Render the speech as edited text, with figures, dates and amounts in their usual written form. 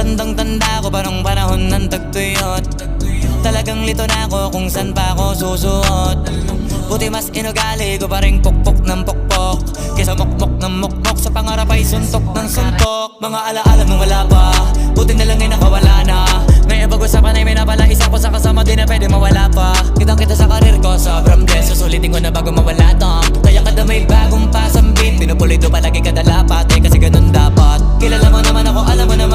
Tandang-tanda ko pa nung panahon ng tagtuyot. Talagang lito na ako kung san pa ako susuot. Buti mas inugali ko pa rin pukpok ng pukpok kesa mukmok ng mukmok, sa pangarap ay suntok ng suntok. Mga alaala nung wala pa, buti na lang ay nakawala na. Ngayon pag-usapan ay may napala, isa ko sa kasama di na pwede mawala pa. Kitang kita sa karir ko, sobrang blessed. Susulitin ko na bago mawala to. Kaya kada may bagong pasambit, pinupulido palagi kada lapat, kasi ganun dapat. Kilala mo naman ako, alam mo naman